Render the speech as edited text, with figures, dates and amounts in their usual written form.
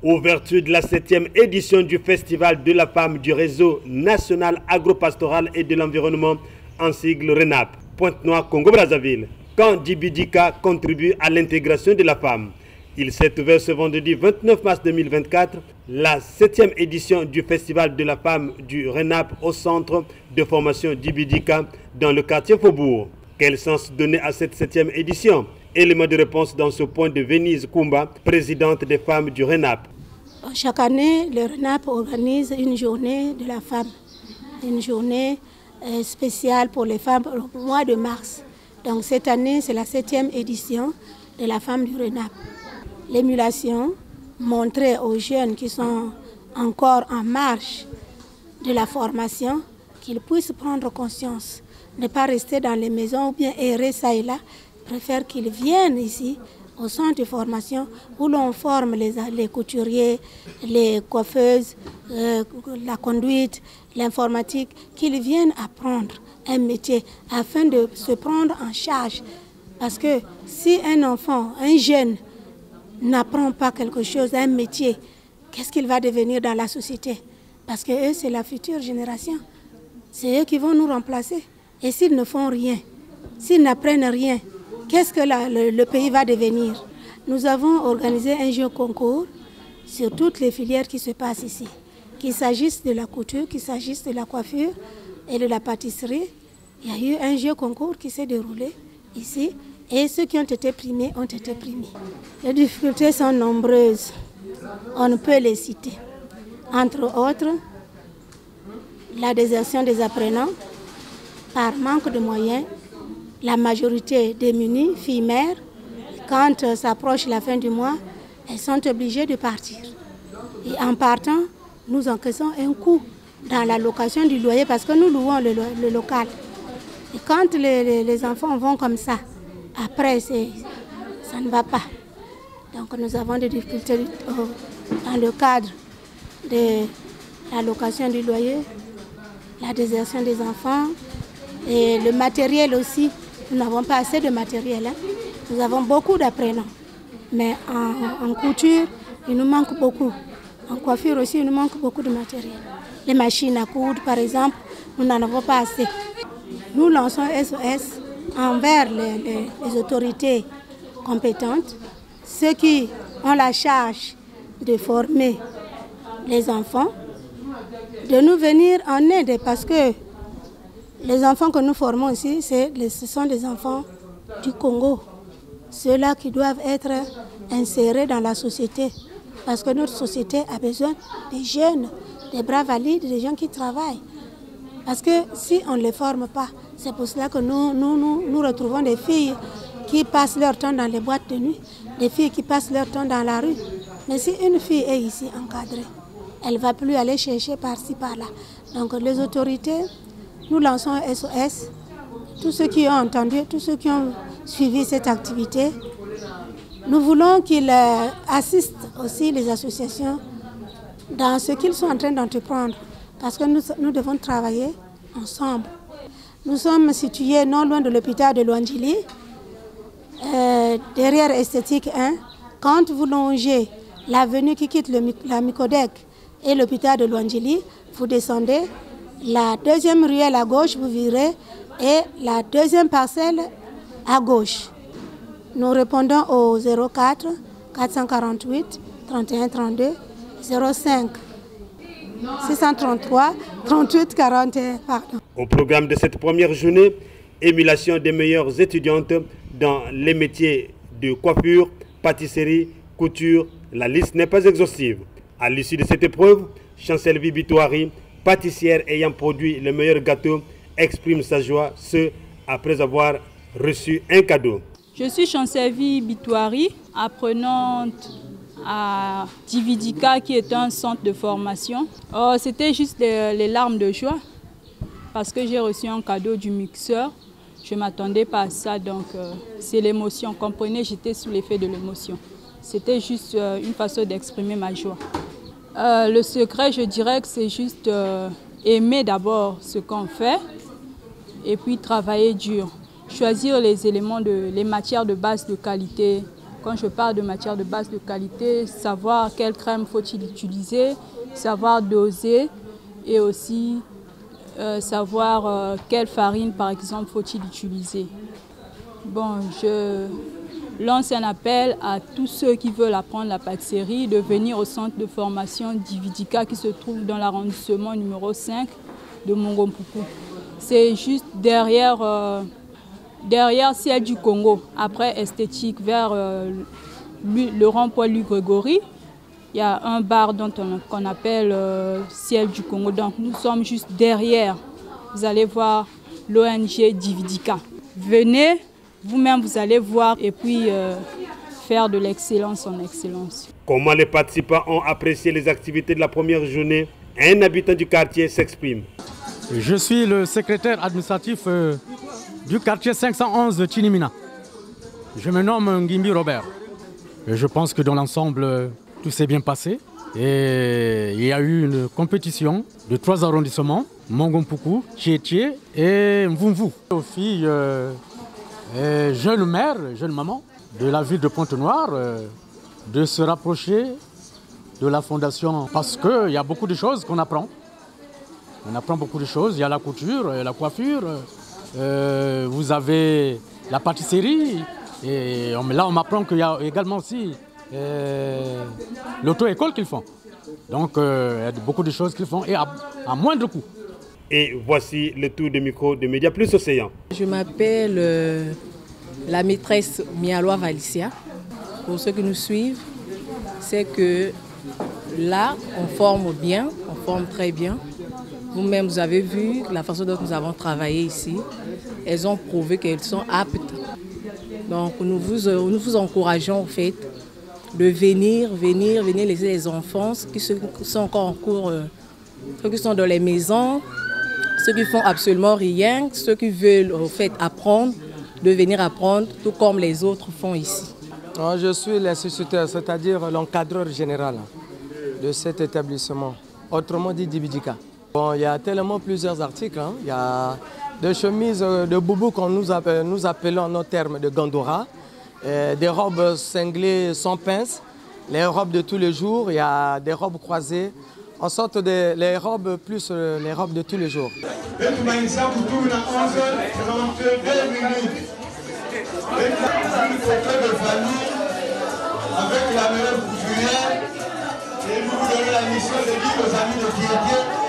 Ouverture de la 7e édition du Festival de la femme du réseau national agropastoral et de l'environnement, en sigle RENAP, Pointe-Noire, Congo-Brazzaville. Quand Djibidika contribue à l'intégration de la femme. Il s'est ouvert ce vendredi 29 mars 2024, la 7e édition du Festival de la femme du RENAP au centre de formation Djibidika dans le quartier Faubourg. Quel sens donner à cette 7e édition? Élément de réponse dans ce point de Venise Kumba, présidente des femmes du RENAP. Chaque année, le RENAP organise une journée de la femme, une journée spéciale pour les femmes au mois de mars. Donc cette année, c'est la 7e édition de la femme du RENAP. L'émulation, montrer aux jeunes qui sont encore en marche de la formation, qu'ils puissent prendre conscience, ne pas rester dans les maisons ou bien errer ça et là, préfèrent qu'ils viennent ici au centre de formation où l'on forme les couturiers, les coiffeuses, la conduite, l'informatique, qu'ils viennent apprendre un métier afin de se prendre en charge. Parce que si un enfant, un jeune, n'apprend pas quelque chose, un métier, qu'est-ce qu'il va devenir dans la société? Parce que eux, c'est la future génération. C'est eux qui vont nous remplacer. Et s'ils ne font rien, s'ils n'apprennent rien, qu'est-ce que le pays va devenir? Nous avons organisé un jeu concours sur toutes les filières qui se passent ici. Qu'il s'agisse de la couture, qu'il s'agisse de la coiffure et de la pâtisserie. Il y a eu un jeu concours qui s'est déroulé ici et ceux qui ont été primés ont été primés. Les difficultés sont nombreuses. On ne peut les citer. Entre autres, la désertion des apprenants par manque de moyens. La majorité démunies, filles mères, quand s'approche la fin du mois, elles sont obligées de partir. Et en partant, nous encaissons un coût dans la location du loyer parce que nous louons le local. Et quand les enfants vont comme ça, après, ça ne va pas. Donc nous avons des difficultés dans le cadre de la location du loyer, la désertion des enfants et le matériel aussi. Nous n'avons pas assez de matériel. Nous avons beaucoup d'apprenants. Mais en couture, il nous manque beaucoup. En coiffure aussi, il nous manque beaucoup de matériel. Les machines à coudre, par exemple, nous n'en avons pas assez. Nous lançons SOS envers les autorités compétentes, ceux qui ont la charge de former les enfants, de nous venir en aide parce que les enfants que nous formons ici, ce sont des enfants du Congo. Ceux-là qui doivent être insérés dans la société. Parce que notre société a besoin des jeunes, des bras valides, des gens qui travaillent. Parce que si on ne les forme pas, c'est pour cela que nous retrouvons des filles qui passent leur temps dans les boîtes de nuit, des filles qui passent leur temps dans la rue. Mais si une fille est ici encadrée, elle ne va plus aller chercher par-ci, par-là. Donc les autorités, nous lançons SOS. Tous ceux qui ont entendu, tous ceux qui ont suivi cette activité, nous voulons qu'ils assistent aussi les associations dans ce qu'ils sont en train d'entreprendre. Parce que nous devons travailler ensemble. Nous sommes situés non loin de l'hôpital de Luandjili, derrière Esthétique 1. Quand vous longez l'avenue qui quitte la Micodec et l'hôpital de Luandjili, vous descendez. La deuxième ruelle à gauche, vous virez, et la deuxième parcelle à gauche. Nous répondons au 04 448 31 32 05 633 38 41. Pardon. Au programme de cette première journée, émulation des meilleures étudiantes dans les métiers de coiffure, pâtisserie, couture. La liste n'est pas exhaustive. À l'issue de cette épreuve, Chancelvi Bitouari, pâtissière ayant produit le meilleur gâteau, exprime sa joie, après avoir reçu un cadeau. Je suis Chancelvi Bitouari, apprenante à Djibidika, qui est un centre de formation. C'était juste les larmes de joie, parce que j'ai reçu un cadeau du mixeur. Je ne m'attendais pas à ça, donc c'est l'émotion. Comprenez, j'étais sous l'effet de l'émotion. C'était juste une façon d'exprimer ma joie. Le secret, je dirais que c'est juste aimer d'abord ce qu'on fait et puis travailler dur. Choisir les éléments, les matières de base de qualité, Quand je parle de matière de base de qualité, savoir quelle crème faut-il utiliser, savoir doser et aussi savoir quelle farine, par exemple, faut-il utiliser. Bon, je lance un appel à tous ceux qui veulent apprendre la pâtisserie de venir au centre de formation Dividika qui se trouve dans l'arrondissement numéro 5 de Mongompuku. C'est juste derrière Ciel du Congo, après Esthétique, vers le rond-point Louis Grégory. Il y a un bar qu'on appelle Ciel du Congo. Donc nous sommes juste derrière. Vous allez voir l'ONG Dividika. Venez, vous-même vous allez voir et puis faire de l'excellence en excellence. Comment les participants ont apprécié les activités de la première journée? Un habitant du quartier s'exprime. Je suis le secrétaire administratif du quartier 511 de Tinimina. Je me nomme Ngimbi Robert. Et je pense que dans l'ensemble, tout s'est bien passé. Et il y a eu une compétition de 3 arrondissements, Mongompuku, Tietie et Mvumvu. Aux filles, jeunes mères, jeunes mamans de la ville de Pointe-Noire, de se rapprocher de la fondation parce qu'il y a beaucoup de choses qu'on apprend. On apprend beaucoup de choses. Il y a la couture, la coiffure, vous avez la pâtisserie. Et là, on m'apprend qu'il y a également aussi l'auto-école qu'ils font. Donc, il y a beaucoup de choses qu'ils font et à moindre coût. Et voici le tour de micro de Média Plus Océan. Je m'appelle la maîtresse Mialoa Valicia. Pour ceux qui nous suivent, c'est que là, on forme bien, on forme très bien. Vous-même, vous avez vu la façon dont nous avons travaillé ici. Elles ont prouvé qu'elles sont aptes. Donc nous vous encourageons en fait de venir laisser les enfants qui sont encore en cours, ceux qui sont dans les maisons, ceux qui font absolument rien, ceux qui veulent en fait apprendre, de venir apprendre tout comme les autres font ici. Je suis l'instituteur, c'est-à-dire l'encadreur général de cet établissement, autrement dit Dividika. Bon, il y a tellement plusieurs articles, hein. Il y a des chemises de boubou qu'on nous appelons en nos termes de gandora, des robes cinglées sans pince, les robes de tous les jours, il y a des robes croisées, en sorte les robes plus les robes de tous les jours. Avec la meilleure couturière, et nous vous donnons la mission de dire aux amis de Tietie